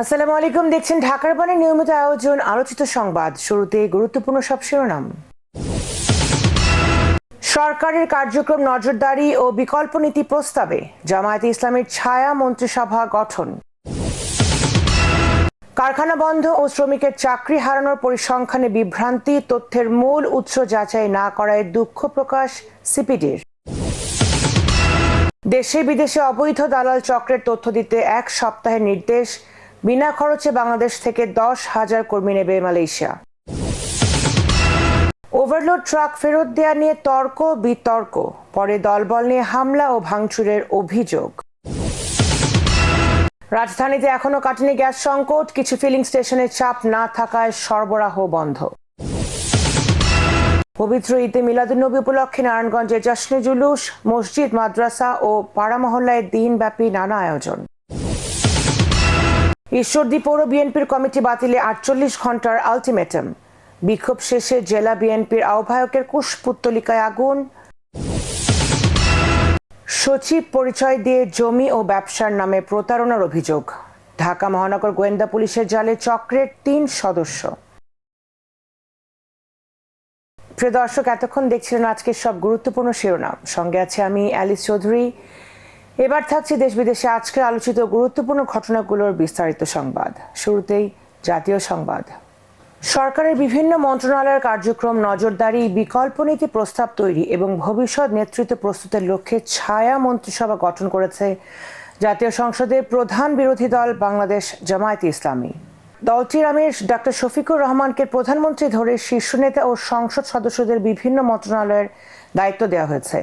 আসসালামু আলাইকুম, দেখছেন ঢাকার বাণীর নিয়মিত আয়োজন আলোচিত সংবাদ। শুরুতে গুরুত্বপূর্ণ সব শিরোনাম। সরকারের কার্যক্রম নজরদারি ও বিকল্প নীতি প্রস্তাবে জামায়াতে ইসলামের ছায়া মন্ত্রিসভা গঠন। কারখানা বন্ধ ও শ্রমিকের চাকরি হারানোর পরিসংখ্যানে বিভ্রান্তি, তথ্যের মূল উৎস যাচাই না করায় দুঃখ প্রকাশ সিপিডির। দেশে বিদেশে অবৈধ দালাল চক্রের তথ্য দিতে 1 সপ্তাহের নির্দেশ, বিনা খরচে বাংলাদেশ থেকে 10,000 কর্মী নেবে মালয়েশিয়া। ওভারলোড ট্রাক ফেরত দেয়া নিয়ে তর্ক বিতর্ক, পরে দলবল নিয়ে হামলা ও ভাঙচুরের অভিযোগ। রাজধানীতে এখনো কাটেনি গ্যাস সংকট, কিছু ফিলিং স্টেশনে চাপ না থাকায় সরবরাহ বন্ধ। পবিত্র ঈদে মিলাদুন্নবী উপলক্ষে নারায়ণগঞ্জে জশ্নে জুলুস, মসজিদ, মাদ্রাসা ও পাড়া মহল্লায় দিনব্যাপী নানা আয়োজন। ঈশ্বরদী পৌর বিএনপির কমিটি বাতিলে 48 ঘন্টার আলটিমেটাম। বিক্ষোভ শেষে জেলা বিএনপির আহ্বায়কের কুশপুত্তলিকায় আগুন। সচিব পরিচয় দিয়ে জমি ও ব্যবসার নামে প্রতারণার অভিযোগ। ঢাকা মহানগর গোয়েন্দা পুলিশের জালে চক্রের 3 সদস্য। প্রিয় দর্শক, এতক্ষণ দেখছিলেন আজকের সব গুরুত্বপূর্ণ শিরোনাম। সঙ্গে আছে আমি অ্যালিস চৌধুরী। এবার থাকছে দেশ বিদেশে আজকের আলোচিত গুরুত্বপূর্ণ ঘটনাগুলোর বিস্তারিত সংবাদ। শুরুতেই জাতীয় সংবাদ। সরকারের বিভিন্ন মন্ত্রণালয়ের কার্যক্রম নজরদারি, বিকল্প নীতি প্রস্তাব তৈরি এবং ভবিষ্যৎ নেতৃত্ব প্রস্তুতের লক্ষ্যে ছায়া মন্ত্রিসভা গঠন করেছে জাতীয় সংসদের প্রধান বিরোধী দল বাংলাদেশ জামায়াতে ইসলামী। দলটির আমির ডক্টর শফিকুর রহমানকে প্রধানমন্ত্রী ধরে শীর্ষ নেতা ও সংসদ সদস্যদের বিভিন্ন মন্ত্রণালয়ের দায়িত্ব দেওয়া হয়েছে।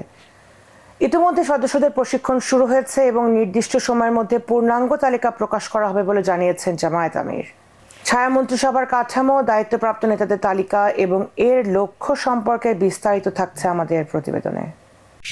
ইতিমধ্যে সদস্যদের প্রশিক্ষণ শুরু হয়েছে এবং নির্দিষ্ট সময়ের মধ্যে পূর্ণাঙ্গ তালিকা প্রকাশ করা হবে বলে জানিয়েছেন জামায়াত আমির। ছায়া মন্ত্রিসভার কাঠামো, দায়িত্বপ্রাপ্ত নেতাদের তালিকা এবং এর লক্ষ্য সম্পর্কে বিস্তারিত থাকছে আমাদের প্রতিবেদনে।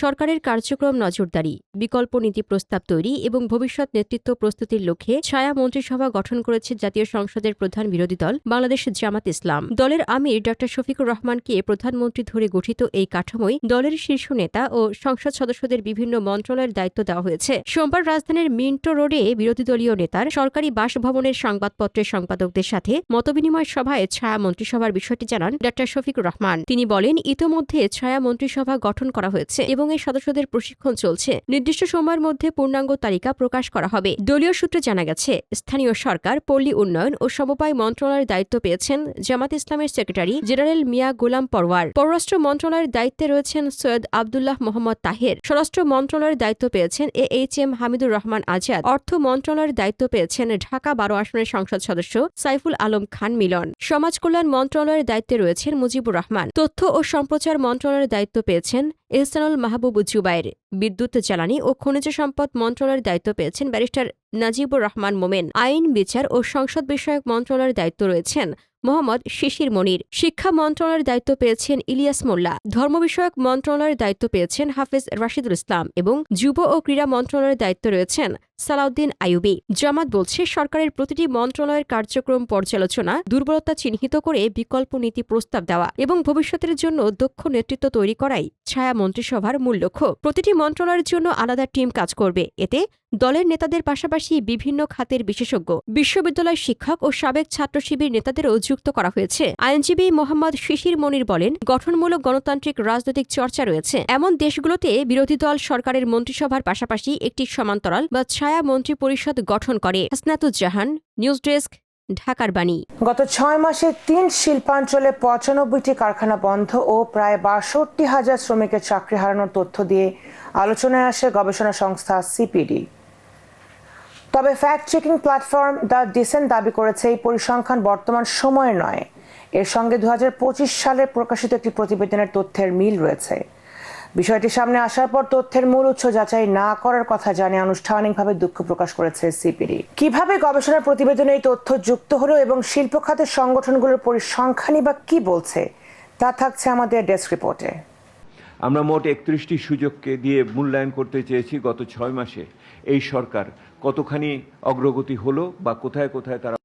সরকারের কার্যক্রম নজরদারি, বিকল্প নীতি প্রস্তাব তৈরি এবং ভবিষ্যৎ নেতৃত্ব প্রস্তুতির লক্ষ্যে ছায়া মন্ত্রিসভা গঠন করেছে জাতীয় সংসদের প্রধান বিরোধী দল বাংলাদেশ জামাত ইসলাম। দলের আমির ডক্টর শফিকুর রহমানকে প্রধানমন্ত্রী ধরে গঠিত এই কাঠামোয় দলের শীর্ষ নেতা ও সংসদ সদস্যদের বিভিন্ন মন্ত্রণালয়ের দায়িত্ব দেওয়া হয়েছে। সোমবার রাজধানীর মিন্টো রোডে বিরোধী দলীয় নেতার সরকারি বাসভবনের সংবাদপত্রের সম্পাদকদের সাথে মতবিনিময় সভায় ছায়া মন্ত্রিসভার বিষয়টি জানান ডক্টর শফিকুর রহমান। তিনি বলেন, ইতোমধ্যে ছায়া মন্ত্রিসভা গঠন করা হয়েছে এবং এই সদস্যদের প্রশিক্ষণ চলছে। নির্দিষ্ট সময়ের মধ্যে পূর্ণাঙ্গ তালিকা প্রকাশ করা হবে। দলীয় সূত্রে জানা গেছে, স্থানীয় সরকার, পল্লী উন্নয়ন ও সমবায় মন্ত্রণালয়ের দায়িত্ব পেয়েছেন জামাত ইসলামের সেক্রেটারি জেনারেল মিয়া গোলাম পরওয়ার। পররাষ্ট্র মন্ত্রণালয়ের দায়িত্বে রয়েছেন সৈয়দ আবদুল্লাহ মোহাম্মদ তাহের। স্বরাষ্ট্র মন্ত্রণালয়ের দায়িত্ব পেয়েছেন AHM হামিদুর রহমান আজাদ। অর্থ মন্ত্রণালয়ের দায়িত্ব পেয়েছেন ঢাকা 12 আসনের সংসদ সদস্য সাইফুল আলম খান মিলন। সমাজ কল্যাণ মন্ত্রণালয়ের দায়িত্বে রয়েছেন মুজিবুর রহমান। তথ্য ও সম্প্রচার মন্ত্রণালয়ের দায়িত্ব পেয়েছেন এহসানুল মাহবুব জুবাইর। বিদ্যুৎ, জ্বালানি ও খনিজ সম্পদ মন্ত্রণালয়ের দায়িত্ব পেয়েছেন ব্যারিস্টার নাজিবুর রহমান মোমেন। আইন, বিচার ও সংসদ বিষয়ক মন্ত্রণালয়ের দায়িত্ব রয়েছেন মোহাম্মদ শিশির মনির। শিক্ষা মন্ত্রণালয়ের দায়িত্ব পেয়েছেন ইলিয়াস মোল্লা। ধর্ম বিষয়ক মন্ত্রণালয়ের দায়িত্ব পেয়েছেন হাফেজ রাশিদুল ইসলাম এবং যুব ও ক্রীড়া মন্ত্রণালয়ের দায়িত্ব রয়েছেন সালাউদ্দিন আইয়ুবী। জামাত বলছে, সরকারের প্রতিটি মন্ত্রণালয়ের কার্যক্রম পর্যালোচনা, দুর্বলতা চিহ্নিত করে বিকল্প নীতি প্রস্তাব দেওয়া এবং ভবিষ্যতের জন্য দক্ষ নেতৃত্ব তৈরি করাই ছায়া মন্ত্রিসভার মূল লক্ষ্য। প্রতিটি মন্ত্রণালয়ের জন্য আলাদা টিম কাজ করবে। এতে দলের নেতাদের পাশাপাশি বিভিন্ন খাতের বিশেষজ্ঞ, বিশ্ববিদ্যালয় শিক্ষক ও সাবেক ছাত্র শিবির নেতাদেরও যুক্ত করা হয়েছে। আইনজীবী মোহাম্মদ শিশির মনির বলেন, গঠনমূলক গণতান্ত্রিক রাজনৈতিক চর্চা রয়েছে। এমন দেশগুলোতে বিরোধী দল সরকারের মন্ত্রিসভার পাশাপাশি একটি সমান্তরাল বা ছায়া মন্ত্রী পরিষদ গঠন করে। হাসনাতুজ্জাহান, নিউজ ডেস্ক, ঢাকার বাণী। গত 6 মাসে 3 শিল্পাঞ্চলে 95টি কারখানা বন্ধ ও প্রায় 62,000 শ্রমিকের চাকরি হারানোর তথ্য দিয়ে আলোচনায় আসে গবেষণা সংস্থা সিপিডি। তবে fact checking platform the Dissent দাবি করেছে এই পরিসংখ্যান বর্তমান সময়ের নয়। এর সঙ্গে 2025 সালে প্রকাশিত একটি প্রতিবেদনের তথ্যের মিল রয়েছে। বিষয়টি সামনে আসার পর তথ্যের মূল উৎস যাচাই না করার কথা জানিয়ে আনুষ্ঠানিকভাবে দুঃখ প্রকাশ করেছে সিপিডি। কিভাবে গবেষণার প্রতিবেদনে এই তথ্য যুক্ত হলো এবং শিল্প খাতের সংগঠনগুলোর পরিসংখ্যানই বা কি বলছে, তা থাকছে আমাদের ডেস্ক রিপোর্টে। আমরা মোট 31টি সুযোগকে দিয়ে মূল্যায়ন করতে চেয়েছি গত 6 মাসে এই সরকার কতখানি অগ্রগতি হলো বা কোথায় কোথায় তারা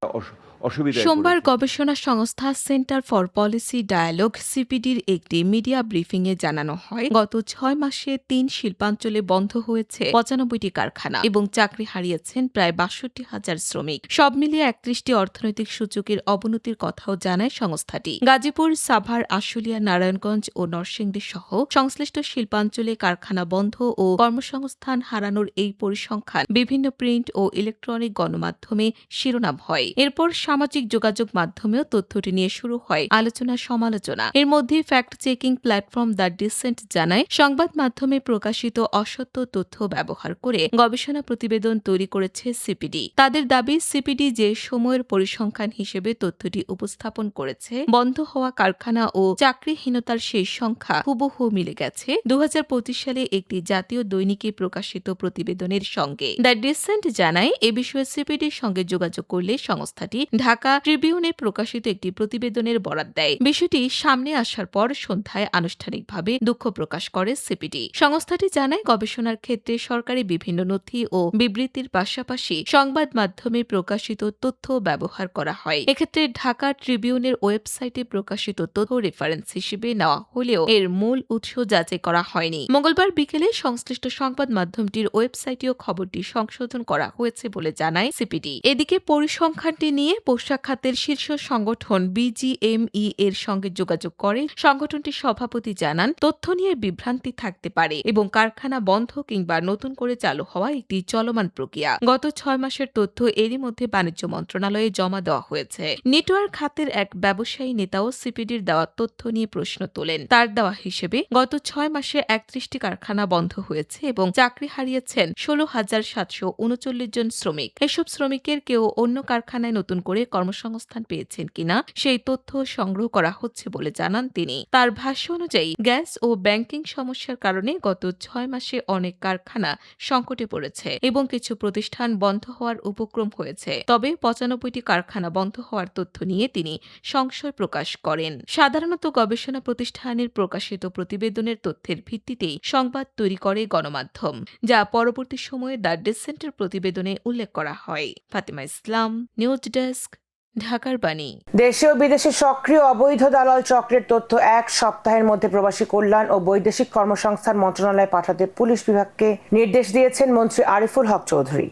অসুবিধা। সোমবার গবেষণা সংস্থা সেন্টার ফর পলিসি ডায়ালগ সিপিডির একটি মিডিয়া ব্রিফিংয়ে জানানো হয়, গত 6 মাসে 3 শিল্পাঞ্চলে বন্ধ হয়েছে 95টি কারখানা এবং চাকরি হারিয়েছেন প্রায় 62,000 শ্রমিক। সব মিলিয়ে 31টি অর্থনৈতিক সূচকের অবনতির কথাও জানায় সংস্থাটি। গাজীপুর, সাভার, আশুলিয়া, নারায়ণগঞ্জ ও নরসিংদী সহ সংশ্লিষ্ট শিল্পাঞ্চলে কারখানা বন্ধ ও কর্মসংস্থান হারানোর এই পরিসংখ্যান বিভিন্ন প্রিন্ট ও ইলেকট্রনিক গণমাধ্যমে শিরোনাম হয়। এরপর সামাজিক যোগাযোগ মাধ্যমেও তথ্যটি নিয়ে শুরু হয় আলোচনা সমালোচনা। এর মধ্যে fact checking platform the Dissent জানায়, সংবাদ মাধ্যমে প্রকাশিত অসত্য তথ্য ব্যবহার করে গবেষণা প্রতিবেদন তৈরি করেছে সিপিডি। তাদের দাবি, সিপিডি যে সময়ের পরিসংখ্যান হিসেবে তথ্যটি উপস্থাপন করেছে, বন্ধ হওয়া কারখানা ও চাকরিহীনতার সেই সংখ্যা হুবহু মিলে গেছে 2025 সালে একটি জাতীয় দৈনিকে প্রকাশিত প্রতিবেদনের সঙ্গে। দ্য ডিসেন্ট জানায়, এ বিষয়ে সিপিডির সঙ্গে যোগাযোগ করলে সংস্থাটি ঢাকা ট্রিবিউনে প্রকাশিত একটি প্রতিবেদনের বরাত দেয়। বিষয়টি সামনে আসার পর সন্ধ্যায় আনুষ্ঠানিকভাবে দুঃখ প্রকাশ করে সিপিডি। সংস্থাটি জানায়, গবেষণার ক্ষেত্রে সরকারি বিভিন্ন নথি ও বিবৃতির পাশাপাশি সংবাদ মাধ্যমে প্রকাশিত তথ্য ব্যবহার করা হয়। এক্ষেত্রে ঢাকা ট্রিবিউনের ওয়েবসাইটে প্রকাশিত তথ্য রেফারেন্স হিসেবে নেওয়া হলেও এর মূল উৎস যাচাই করা হয়নি। মঙ্গলবার বিকেলে সংশ্লিষ্ট সংবাদ মাধ্যমটির ওয়েবসাইটেও খবরটি সংশোধন করা হয়েছে বলে জানায় সিপিডি। এদিকে পরিসংখ্যানটি নিয়ে পোশাক খাতের শীর্ষ সংগঠন বিজিএমই এর সঙ্গে যোগাযোগ করে সংগঠনটির সভাপতি জানান, তথ্য নিয়ে বিভ্রান্তি থাকতে পারে এবং কারখানা বন্ধ কিংবা নতুন করে চালু হওয়া একটি চলমান প্রক্রিয়া। গত 6 মাসের তথ্য এরই মধ্যে বাণিজ্য মন্ত্রণালয়ে জমা দেওয়া হয়েছে। নেটওয়ার্ক খাতের এক ব্যবসায়ী নেতাও সিপিডির দেওয়া তথ্য নিয়ে প্রশ্ন তোলেন। তার দেওয়া হিসেবে গত 6 মাসে 31টি কারখানা বন্ধ হয়েছে এবং চাকরি হারিয়েছেন 16,739 জন শ্রমিক। এসব শ্রমিকের কেউ অন্য কারখানায় নতুন করে কর্মসংস্থান পেয়েছেন কিনা সেই তথ্য সংগ্রহ করা হচ্ছে বলে জানান তিনি। তার ভাষ্য অনুযায়ী, গ্যাস ও ব্যাংকিং সমস্যার কারণে গত 6 মাসে অনেক কারখানা সংকটে পড়েছে এবং কিছু প্রতিষ্ঠান বন্ধ হওয়ার উপক্রম হয়েছে। তবে 95টি কারখানা বন্ধ হওয়ার তথ্য নিয়ে তিনি সংশয় প্রকাশ করেন। সাধারণত গবেষণা প্রতিষ্ঠানের প্রকাশিত প্রতিবেদনের তথ্যের ভিত্তিতেই সংবাদ তৈরি করে গণমাধ্যম, যা পরবর্তী সময়ে দ্য ডিসেন্টের প্রতিবেদনে উল্লেখ করা হয়। ফাতিমা ইসলাম, নিউজ ডেস্ক, ঢাকার বাণী। দেশে ও বিদেশে সক্রিয় অবৈধ দালাল চক্রের তথ্য 1 সপ্তাহের মধ্যে প্রবাসী কল্যাণ ও বৈদেশিক কর্মসংস্থান মন্ত্রণালয়ে পাঠাতে পুলিশ বিভাগকে নির্দেশ দিয়েছেন মন্ত্রী আরিফুল হক চৌধুরী।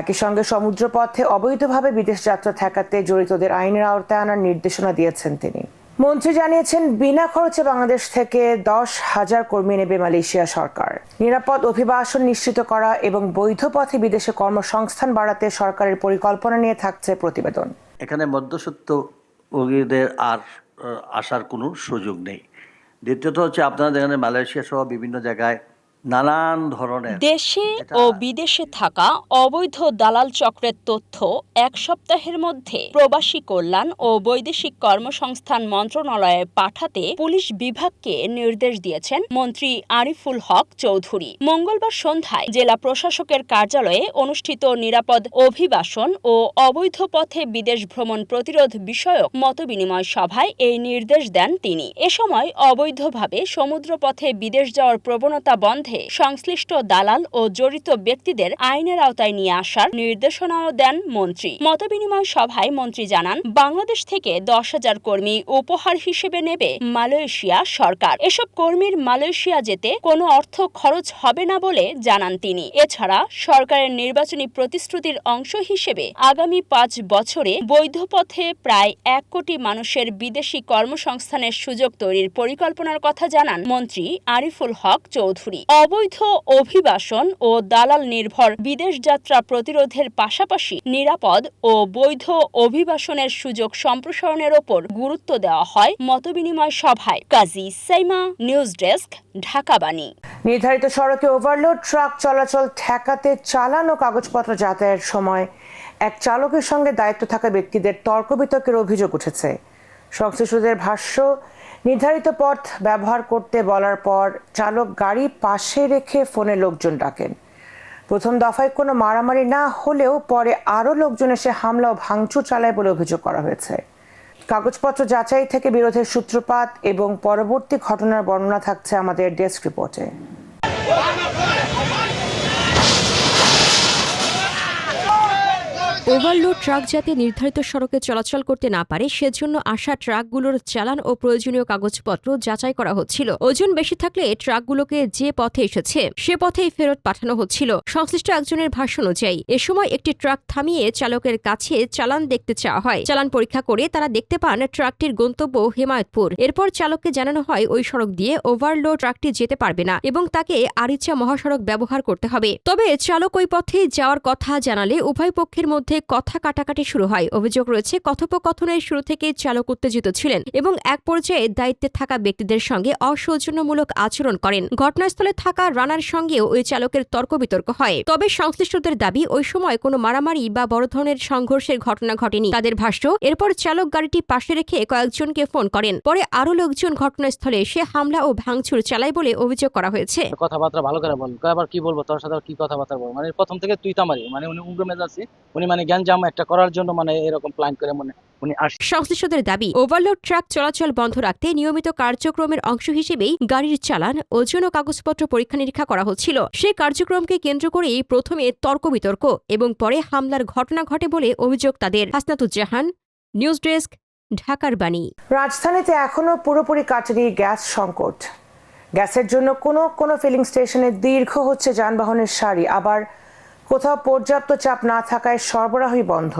একই সঙ্গে সমুদ্রপথে অবৈধভাবে বিদেশ যাত্রা ঠেকাতে জড়িতদের আইনের আওতায় আনার নির্দেশনা দিয়েছেন তিনি। মন্ত্রী জানিয়েছেন, বিনা খরচে বাংলাদেশ থেকে 10,000 কর্মী নেবে মালয়েশিয়া সরকার। নিরাপদ অভিবাসন নিশ্চিত করা এবং বৈধ পথে বিদেশে কর্মসংস্থান বাড়াতে সরকারের পরিকল্পনা নিয়ে থাকছে প্রতিবেদন। এখানে মধ্যস্বত্বভোগীদের আর আসার কোনো সুযোগ নেই। দ্বিতীয়ত হচ্ছে, আপনারা যেখানে মালয়েশিয়া সহ বিভিন্ন জায়গায় নানান ধরনের দেশে ও বিদেশে থাকা অবৈধ দালাল চক্রের তথ্য 1 সপ্তাহের মধ্যে প্রবাসী কল্যাণ ও বৈদেশিক কর্মসংস্থান মন্ত্রণালয়ে পাঠাতে পুলিশ বিভাগকে নির্দেশ দিয়েছেন মন্ত্রী আরিফুল হক চৌধুরী। মঙ্গলবার সন্ধ্যায় জেলা প্রশাসকের কার্যালয়ে অনুষ্ঠিত নিরাপদ অভিবাসন ও অবৈধ পথে বিদেশ ভ্রমণ প্রতিরোধ বিষয়ক মতবিনিময় সভায় এই নির্দেশ দেন তিনি। এ সময় অবৈধভাবে সমুদ্রপথে বিদেশ যাওয়ার প্রবণতা বন্ধে সংশ্লিষ্ট দালাল ও জড়িত ব্যক্তিদের আইনের আওতায় নিয়ে আসার নির্দেশনাও দেন মন্ত্রী। মতবিনিময় সভায় মন্ত্রী জানান, বাংলাদেশ থেকে 10,000 কর্মী উপহার হিসেবে নেবে মালয়েশিয়া সরকার। এসব কর্মীর মালয়েশিয়া যেতে কোনো অর্থ খরচ হবে না বলে জানান তিনি। এছাড়া সরকারের নির্বাচনী প্রতিশ্রুতির অংশ হিসেবে আগামী 5 বছরে বৈধ পথে প্রায় 1 কোটি মানুষের বিদেশি কর্মসংস্থানের সুযোগ তৈরির পরিকল্পনার কথা জানান মন্ত্রী আরিফুল হক চৌধুরী। অবৈধ অভিবাসন ও দালাল নির্ভর বিদেশ যাত্রা প্রতিরোধের পাশাপাশি নিরাপদ ও বৈধ অভিবাসনের সুযোগ সম্প্রসারণের ওপর গুরুত্ব দেওয়া হয় মতবিনিময় সভায়। কাজী সাইমা, নিউজ ডেস্ক, ঢাকা বাণী। নির্ধারিত সড়কে ওভারলোড ট্রাক চলাচল ঠেকাতে চালান ও কাগজপত্র যাতায়াতের সময় এক চালকের সঙ্গে দায়িত্ব থাকা ব্যক্তিদের তর্ক বিতর্কের অভিযোগ উঠেছে। সংশ্লিষ্টদের ভাষ্য, নির্ধারিত পথ ব্যবহার করতে বলার পর চালক গাড়ি পাশে রেখে ফোনে লোকজন ডাকেন। প্রথম দফায় কোনো মারামারি না হলেও পরে আরও লোকজন এসে হামলা ও ভাঙচুর চালায় বলে অভিযোগ করা হয়েছে। কাগজপত্র যাচাই থেকে বিরোধের সূত্রপাত এবং পরবর্তী ঘটনার বর্ণনা থাকছে আমাদের ডেস্ক রিপোর্টে। ওভারলোড ট্রাক যাতে নির্ধারিত সড়কে চলাচল করতে না পারে সেজন্য আসা ট্রাকগুলোর চালান ও প্রয়োজনীয় কাগজপত্র যাচাই করা হচ্ছিল। ওজন বেশি থাকলে ট্রাকগুলোকে যে পথে এসেছে সে পথেই ফেরত পাঠানো হচ্ছিল। সংশ্লিষ্ট একজনের ভাষ্য অনুযায়ী এ সময় একটি ট্রাক থামিয়ে চালকের কাছে চালান দেখতে চাওয়া হয়। চালান পরীক্ষা করে তারা দেখতে পান ট্রাকটির গন্তব্য হেমায়তপুর। এরপর চালককে জানানো হয় ওই সড়ক দিয়ে ওভারলোড ট্রাকটি যেতে পারবে না এবং তাকে আরিচা মহাসড়ক ব্যবহার করতে হবে। তবে চালক ওই পথে যাওয়ার কথা জানালে উভয় পক্ষের মধ্যে কথা কাটাকাটি শুরু হয়। অভিযোগ রয়েছে কথোপকথনের শুরু থেকে চালক উত্তেজিত ছিলেন এবং এক পর্যায়ে দায়িত্বে থাকা ব্যক্তিদের সঙ্গে অসৌজন্যমূলক আচরণ করেন। ঘটনাস্থলে থাকা রানার সঙ্গেও ওই চালকের তর্ক বিতর্ক হয়। তবে সংশ্লিষ্টদের দাবি ওই সময় কোনো মারামারি বা বড় ধরনের সংঘর্ষের ঘটনা ঘটেনি। তাদের ভাষ্য, এরপর চালক গাড়িটি পাশে রেখে কয়েকজনকে ফোন করেন। পরে আরও লোকজন ঘটনাস্থলে এসে হামলা ও ভাঙচুর চালায় বলে অভিযোগ করা হয়েছে। কথাবার্তা ভালো করে বল, আবার কি বলবো তোর সাথে, কি কথাবার্তা বলবো, মানে প্রথম থেকে তুই তামারি, মানে উনি উগ্র মেজাজি, উনি মানে গ্যাঞ্জাম একটা করার জন্য মানে এরকম প্ল্যান করে মনে উনি আসে। সংশ্লিষ্টদের দাবি, ওভারলোড ট্রাক চলাচল বন্ধ রাখতে নিয়মিত কার্যক্রমের অংশ হিসেবেই গাড়ির চালান, ওজন ও কাগজপত্র পরীক্ষা নিরীক্ষা করা হচ্ছিল। সেই কার্যক্রমকে কেন্দ্র করেই প্রথমে তর্ক বিতর্ক এবং পরে হামলার ঘটনা ঘটে বলে অভিযোগ তাদের। হাসনাতুজ্জাহান, নিউজ ডেস্ক, ঢাকার বাণী। রাজধানীতে এখনো পুরোপুরি কাটেনি গ্যাস সংকট। গ্যাসের জন্য কোনো ফিলিং স্টেশনে দীর্ঘ হচ্ছে যানবাহনের সারি, আবার কোথাও পর্যাপ্ত চাপ না থাকায় সরবরাহই বন্ধ।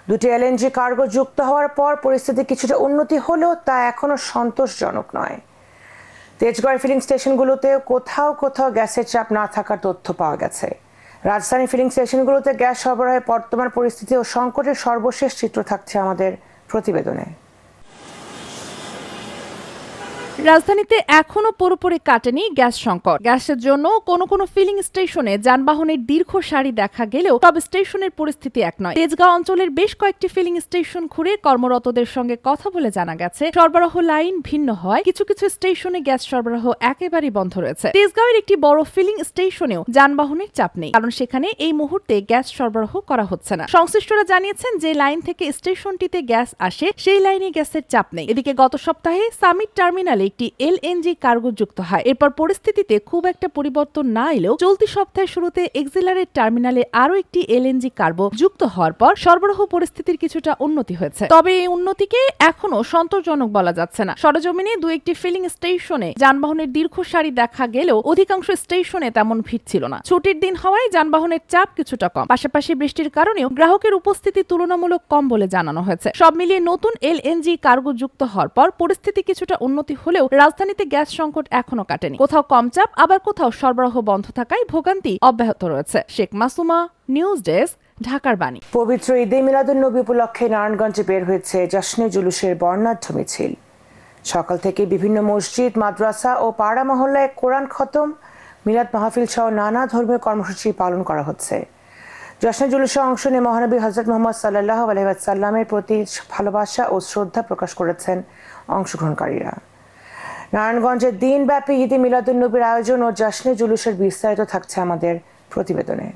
দুটি এলএনজি কার্গো যুক্ত হওয়ার পর পরিস্থিতি কিছুটা উন্নতি হলেও তা এখনো সন্তোষজনক নয়। তেজগাঁওয়ের ফিলিং স্টেশনগুলোতে কোথাও গ্যাসের চাপ না থাকার তথ্য পাওয়া গেছে। রাজধানী ফিলিং স্টেশনগুলোতে গ্যাস সরবরাহের বর্তমান পরিস্থিতি ও সংকটের সর্বশেষ চিত্র থাকছে আমাদের প্রতিবেদনে। রাজধানীতে এখনো পুরোপুরি কাটেনি গ্যাস সংকট। গ্যাসের জন্য কোনো ফিলিং স্টেশনে যানবাহনের দীর্ঘ সারি দেখা গেলেও সব স্টেশনের পরিস্থিতি এক নয়। তেজগাঁও অঞ্চলের বেশ কয়েকটি ফিলিং স্টেশন ঘুরে কর্মরতদের সঙ্গে কথা বলে জানা গেছে, সরবরাহ লাইন ভিন্ন হয় কিছু স্টেশনে গ্যাস সরবরাহ একেবারেই বন্ধ রয়েছে। তেজগাঁওয়ের একটি বড় ফিলিং স্টেশনেও যানবাহনের চাপ নেই, কারণ সেখানে এই মুহূর্তে গ্যাস সরবরাহ করা হচ্ছে না। সংশ্লিষ্টরা জানিয়েছেন যে লাইন থেকে স্টেশনটিতে গ্যাস আসে সেই লাইনে গ্যাসের চাপ নেই। এদিকে গত সপ্তাহে সামিট টার্মিনালে একটি এলএনজি কার্গো যুক্ত হয়। এরপর পরিস্থিতিতে খুব একটা পরিবর্তন না এলেও চলতি সপ্তাহের শুরুতে এক্সিলারেট টার্মিনালে আরও একটি এলএনজি কার্গো যুক্ত হওয়ার পর সরবরাহ পরিস্থিতির কিছুটা উন্নতি হয়েছে। তবে এই উন্নতিকে এখনো সন্তোষজনক বলা যাচ্ছে না। সরেজমিনে দু একটি ফিলিং স্টেশনে যানবাহনের দীর্ঘ সারি দেখা গেলেও অধিকাংশ স্টেশনে তেমন ভিড় ছিল না। ছুটির দিন হওয়ায় যানবাহনের চাপ কিছুটা কম, পাশাপাশি বৃষ্টির কারণেও গ্রাহকের উপস্থিতি তুলনামূলক কম বলে জানানো হয়েছে। সব মিলিয়ে নতুন এলএনজি কার্গো যুক্ত হওয়ার পর পরিস্থিতি কিছুটা উন্নতি হলেও রাজধানীতে গ্যাস সংকট এখনো কাটেনি। কোথাও কম চাপ, আবার কোথাও সরবরাহ বন্ধ থাকায় ভোগান্তি অব্যাহত রয়েছে। শেখ মাসুমা, নিউজ ডেস্ক, ঢাকার বাণী। পবিত্র ঈদে মিলাদুন্নবী উপলক্ষে নারায়ণগঞ্জে বের হয়েছে জশ্নে জুলুসের বর্ণাঢ্য মিছিল। সকাল থেকে বিভিন্ন মসজিদ, মাদ্রাসা ও পাড়া মহল্লায় কোরআন খতম, মিলাদ মাহফিল সহ নানা ধর্মীয় কর্মসূচি পালন করা হচ্ছে। জশ্নে জুলুসে অংশ নিয়ে মহানবী হযরত মুহাম্মদ সাল্লাল্লাহু আলাইহি ওয়াসাল্লামের প্রতি ভালোবাসা ও শ্রদ্ধা প্রকাশ করেছেন অংশগ্রহণকারীরা। নারায়ণগঞ্জের দিনব্যাপী ঈদে মিলাদুন্নবীর আয়োজন ও জশ্নে জুলুসের বিস্তারিত থাকছে আমাদের প্রতিবেদনে।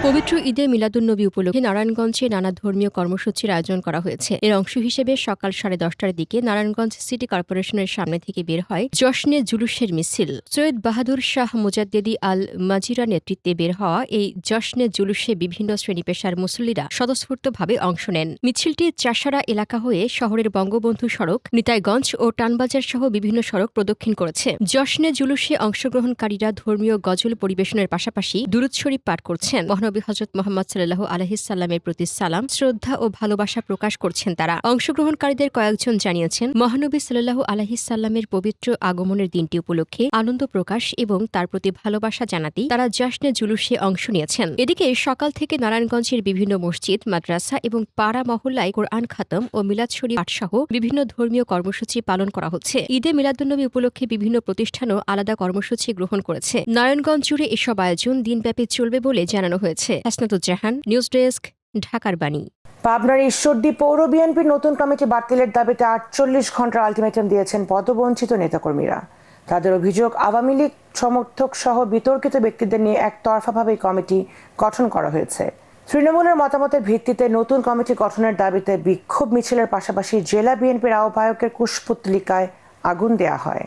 পবিত্র ঈদে মিলাদুন্নবী উপলক্ষে নারায়ণগঞ্জে নানা ধর্মীয় কর্মসূচির আয়োজন করা হয়েছে। এর অংশ হিসেবে সকাল 10:30টার দিকে নারায়ণগঞ্জ সিটি কর্পোরেশনের সামনে থেকে বের হয় জশ্নে জুলুসের মিছিল। সৈয়দ বাহাদুর শাহ মুজাদ্দেদি আল মাজিরা নেতৃত্বে বের হওয়া এই জশ্নে জুলুসে বিভিন্ন শ্রেণী পেশার মুসল্লিরা স্বতঃস্ফূর্তভাবে অংশ নেন। মিছিলটি চাষারা এলাকা হয়ে শহরের বঙ্গবন্ধু সড়ক, নিতাইগঞ্জ ও টানবাজার সহ বিভিন্ন সড়ক প্রদক্ষিণ করেছে। জশ্নে জুলুসে অংশগ্রহণকারীরা ধর্মীয় গজল পরিবেশনের পাশাপাশি দুরূদ শরীফ পাঠ করছেন। মহানবী হযরত মুহাম্মদ সাল্লাল্লাহু আলাইহি সাল্লামের প্রতি সালাম, শ্রদ্ধা ও ভালোবাসা প্রকাশ করছেন তারা। অংশগ্রহণকারীদের কয়েকজন জানিয়েছেন, মহানবী সাল্লাল্লাহু আলাইহি সাল্লামের পবিত্র আগমনের দিনটি উপলক্ষে আনন্দ প্রকাশ এবং তার প্রতি ভালোবাসা জানাতেই তারা জশ্নে জুলুসে অংশ নিয়েছেন। এদিকে সকাল থেকে নারায়ণগঞ্জের বিভিন্ন মসজিদ, মাদ্রাসা এবং পাড়া মহল্লায় কোরআন খাতম ও মিলাদ শরীফ পাঠ সহ বিভিন্ন ধর্মীয় কর্মসূচি পালন করা হচ্ছে। ঈদে মিলাদুন্নবী উপলক্ষে বিভিন্ন প্রতিষ্ঠানও আলাদা কর্মসূচি গ্রহণ করেছে। নারায়ণগঞ্জ জুড়ে এসব আয়োজন দিনব্যাপী চলবে বলে জানানো হয়েছে। হাসনাতুজ্জাহান, নিউজ ডেস্ক, ঢাকার বাণী। পাবনার ঈশ্বরদী পৌর বিএনপির নতুন কমিটি বাতিলের দাবিতে 48 ঘন্টার আলটিমেটাম দিয়েছেন পদবঞ্চিত নেতাকর্মীরা। তাদের অভিযোগ, আওয়ামী লীগ সমর্থক সহ বিতর্কিত ব্যক্তিদের নিয়ে একতরফাভাবে কমিটি গঠন করা হয়েছে। তৃণমূলের মতামতের ভিত্তিতে নতুন কমিটি গঠনের দাবিতে বিক্ষোভ মিছিলের পাশাপাশি জেলা বিএনপির আহ্বায়কের কুশপুতলিকায় আগুন দেয়া হয়।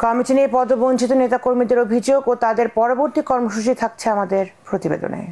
কমিটি নিয়ে পদবঞ্চিত নেতাকর্মীদের অভিযোগ ও তাদের পরবর্তী কর্মসূচি থাকছে আমাদের প্রতিবেদনে।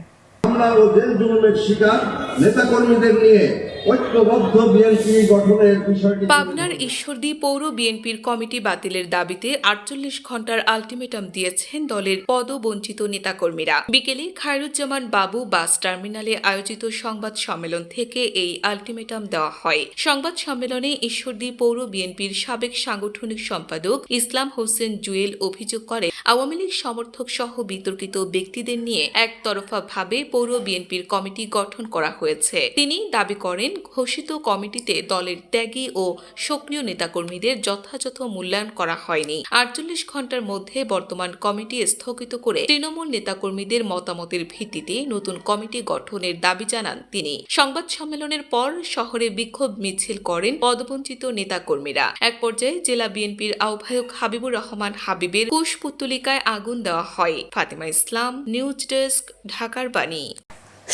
মামলা ও জেল জুলুমের শিকার নেতাকর্মীদের নিয়ে ঐক্যবদ্ধ বিএনপি গঠনের বিষয়টি পাবনার ঈশ্বরদী পৌর বিএনপির কমিটি বাতিলের দাবিতে ৪৮ ঘন্টার আলটিমেটাম দিয়েছেন দলের পদবঞ্চিত নেতাকর্মীরা। বিকেলে খায়রুজ্জামান বাবু বাস টার্মিনালে আয়োজিত সংবাদ সম্মেলন থেকে এই আলটিমেটাম দেওয়া হয়। সংবাদ সম্মেলনে ঈশ্বরদী পৌর বিএনপির সাবেক সাংগঠনিক সম্পাদক ইসলাম হোসেন জুয়েল অভিযোগ করেন, আওয়ামী লীগ সমর্থক সহ বিতর্কিত ব্যক্তিদের নিয়ে একতরফাভাবে পৌর বিএনপির কমিটি গঠন করা হয়েছে। তিনি দাবি করেন, ঘোষিত কমিটিতে দলের ত্যাগী ও সক্রিয় নেতাকর্মীদের যথাযথ মূল্যায়ন করা হয়নি। ৪৮ ঘন্টার মধ্যে বর্তমান কমিটি স্থগিত করে তৃণমূল নেতাকর্মীদের মতামতের ভিত্তিতে নতুন কমিটি গঠনের দাবি জানান তিনি। সংবাদ সম্মেলনের পর শহরে বিক্ষোভ মিছিল করেন পদবঞ্চিত নেতাকর্মীরা। এক পর্যায়ে জেলা বিএনপির আহ্বায়ক হাবিবুর রহমান হাবিবের কুশপুত্তলিকায় আগুন দেওয়া হয়। ফাতিমা ইসলাম, নিউজ ডেস্ক, ঢাকার বাণী।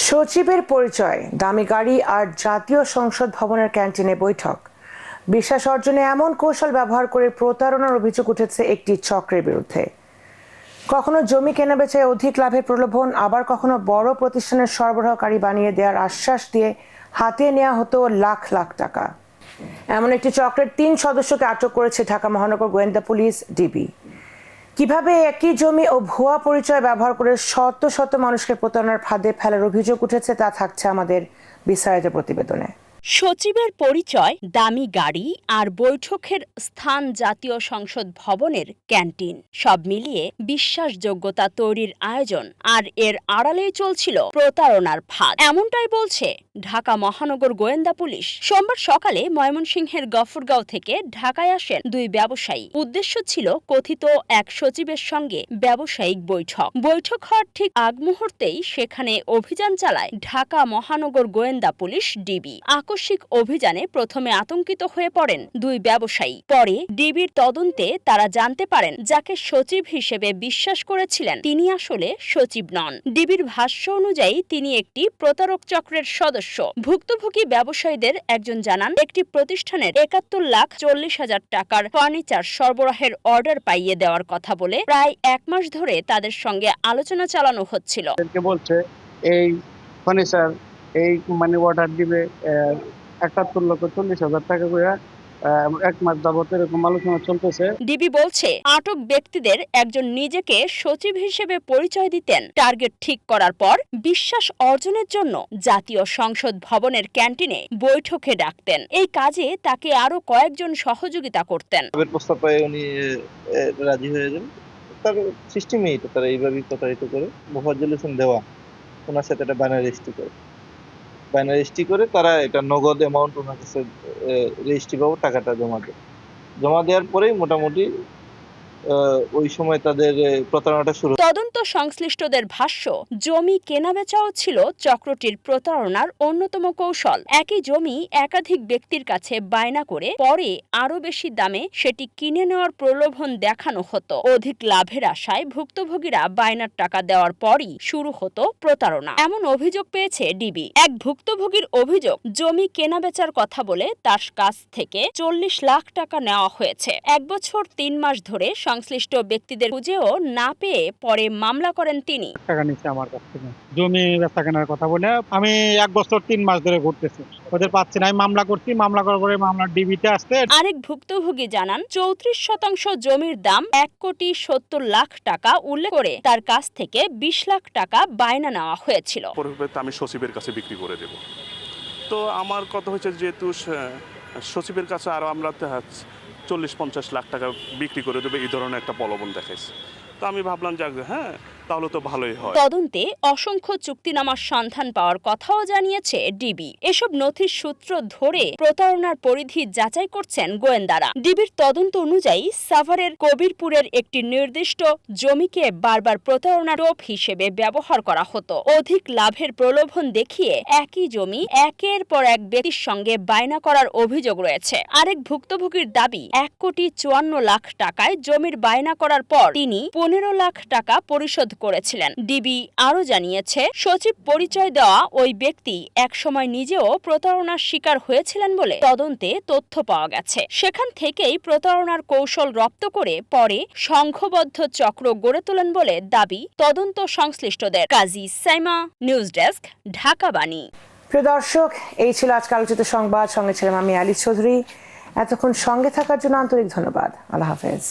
সচিবের পরিচয়, দামি গাড়ি আর জাতীয় সংসদ ভবনের ক্যান্টিনে বৈঠক। বিশ্বাস অর্জনে এমন কৌশল ব্যবহার করে প্রতারণার অভিযোগ উঠেছে একটি চক্রের বিরুদ্ধে। কখনো জমি কেনাবেচায় অধিক লাভের প্রলোভন, আবার কখনো বড় প্রতিষ্ঠানের সরবরাহকারী বানিয়ে দেওয়ার আশ্বাস দিয়ে হাতিয়ে নেওয়া হতো লাখ লাখ টাকা। এমন একটি চক্রের ৩ সদস্যকে আটক করেছে ঢাকা মহানগর গোয়েন্দা পুলিশ ডিবি। কিভাবে একই জমি ও ভুয়া পরিচয় ব্যবহার করে শত শত মানুষকে প্রতারণার ফাঁদে ফেলার অভিযোগ উঠেছে তা থাকছে আমাদের বিস্তারিত প্রতিবেদনে। সচিবের পরিচয়, দামি গাড়ি আর বৈঠকের স্থান জাতীয় সংসদ ভবনের ক্যান্টিন, সব মিলিয়ে বিশ্বাসযোগ্যতা তৈরির আয়োজন, আর এর আড়ালেই চলছিল প্রতারণার ফাঁদ। এমনটাই বলছে ঢাকা মহানগর গোয়েন্দা পুলিশ। সোমবার সকালে ময়মনসিংহের গফরগাঁও থেকে ঢাকায় আসেন 2 ব্যবসায়ী। উদ্দেশ্য ছিল কথিত এক সচিবের সঙ্গে ব্যবসায়িক বৈঠক। বৈঠক হওয়ার ঠিক আগ মুহূর্তেই সেখানে অভিযান চালায় ঢাকা মহানগর গোয়েন্দা পুলিশ ডিবি। আকস্মিক অভিযানে প্রথমে আতঙ্কিত হয়ে পড়েন 2 ব্যবসায়ী। পরে ডিবির তদন্তে তারা জানতে পারেন, যাকে সচিব হিসেবে বিশ্বাস করেছিলেন তিনি আসলে সচিব নন। ডিবির ভাষ্য অনুযায়ী তিনি একটি প্রতারক চক্রের সদস্য। ভুক্তভোগী ব্যবসায়ীদের একজন জানান, একটি প্রতিষ্ঠানের ৭১,৪০,০০০ টাকার ফার্নিচার সরবরাহের অর্ডার পাইয়ে দেওয়ার কথা বলে প্রায় 1 মাস ধরে তাদের সঙ্গে আলোচনা চালানো হচ্ছিল। বলছে এই ফার্নিচার এই মানে অর্ডার দিবে ৭১,৪০,০০০ টাকা করে, 1 মাস যাবত এরকম আলোচনা চলতেছে। ডিবি বলছে, আটক ব্যক্তিদের একজন নিজেকে সচিব হিসেবে পরিচয় দিতেন। টার্গেট ঠিক করার পর বিশ্বাস অর্জনের জন্য জাতীয় সংসদ ভবনের ক্যান্টিনে বৈঠকে ডাকতেন। এই কাজে তাকে আরো কয়েকজন সহযোগিতা করতেন। প্রস্তাব পায় উনি রাজি হয়ে যান। তার সিস্টেমে এটা তারা এইভাবেই প্রতারিত করে মোফাজ্জল দেওয়া ওনার সাথে একটা ব্যানার রেজিস্ট্রি করে তারা এটা নগদ অ্যামাউন্ট ওনার কাছে রেজিস্ট্রি পাবো টাকাটা জমা দেওয়ার পরেই মোটামুটি ওই সময় তাদের প্রতারণাটা শুরু। তদন্ত সংশ্লিষ্টদের ভাষ্য, জমি কেনাবেচাও ছিল চক্রটির প্রতারণার অন্যতম কৌশল। একই জমি একাধিক ব্যক্তির কাছে বায়না করে পরে আরো বেশি দামে সেটি কিনে নেওয়ার প্রলোভন দেখানো হতো। অধিক লাভের আশায় ভুক্তভোগীরা বায়নার টাকা দেওয়ার পরই শুরু হতো প্রতারণা, এমন অভিযোগ পেয়েছে ডিবি। এক ভুক্তভোগীর অভিযোগ, জমি কেনাবেচার কথা বলে তার কাছ থেকে ৪০ লাখ টাকা নেওয়া হয়েছে। 1 বছর 3 মাস ধরে সংশ্লিষ্ট ব্যক্তিদের খুঁজেও না পেয়ে পরে মামলা করেন তিনি। টাকা নিচ্ছে আমার কাছ থেকে জমি বেচা কেনার কথা বলে। আমি 1 বছর 3 মাস ধরে ঘুরতেছি, ওদের পাচ্ছি না। আমি মামলা করছি, মামলা করার পরে মামলা ডিবিতে আসছে। আরেক ভুক্তভোগী জানান, ৩৪% জমির দাম ১,৭০,০০,০০০ টাকা উল্লেখ করে তার কাছ থেকে ২০ লাখ টাকা বায়না নেওয়া হয়েছিল। আমি সচিবের কাছে বিক্রি করে দেব। তো আমার কথা হচ্ছে, যেহেতু সচিবের কাছে আরো আমরা ৪০-৫০ লাখ টাকা বিক্রি করে দেবে, এই ধরনের একটা প্রলোভন দেখাইছে। তো আমি ভাবলাম, যাক হ্যাঁ, তাহলে তো ভালোই হয়। তদন্তে অসংখ্য চুক্তিনামার সন্ধান পাওয়ার কথাও জানিয়েছে ডিবি। এসব নথির সূত্র ধরে প্রতারণার পরিধি যাচাই করছেন গোয়েন্দারা। ডিবির তদন্ত অনুযায়ী সাভারের কবিরপুরের একটি নির্দিষ্ট জমিকে বারবার প্রতারণার টোপ হিসেবে ব্যবহার করা হতো। অধিক লাভের প্রলোভন দেখিয়ে একই জমি একের পর এক ব্যক্তির সঙ্গে বায়না করার অভিযোগ রয়েছে। আরেক ভুক্তভোগীর দাবি, ১,৫৪,০০,০০০ টাকায় জমির বায়না করার পর তিনি ১৫ লাখ টাকা পরিশোধ করেছিলেন। ডিবি আরও জানিয়েছে, সচিব পরিচয় দেওয়া ওই ব্যক্তি একসময় নিজেও প্রতারণার শিকার হয়েছিলেন বলে তদন্তে তথ্য পাওয়া গেছে। সেখান থেকেই প্রতারণার কৌশল রপ্ত করে পরে সংঘবদ্ধ চক্র গড়ে তোলেন বলে দাবি তদন্ত সংশ্লিষ্টদের। কাজী সাইমা, নিউজ ডেস্ক, ঢাকা বাণী। প্রিয় দর্শক, এই ছিল আজকে আলোচিত সংবাদ। সঙ্গে ছিলাম আমি অ্যালিস চৌধুরী। এতক্ষণ সঙ্গে থাকার জন্য আন্তরিক ধন্যবাদ। আল্লাহ হাফেজ।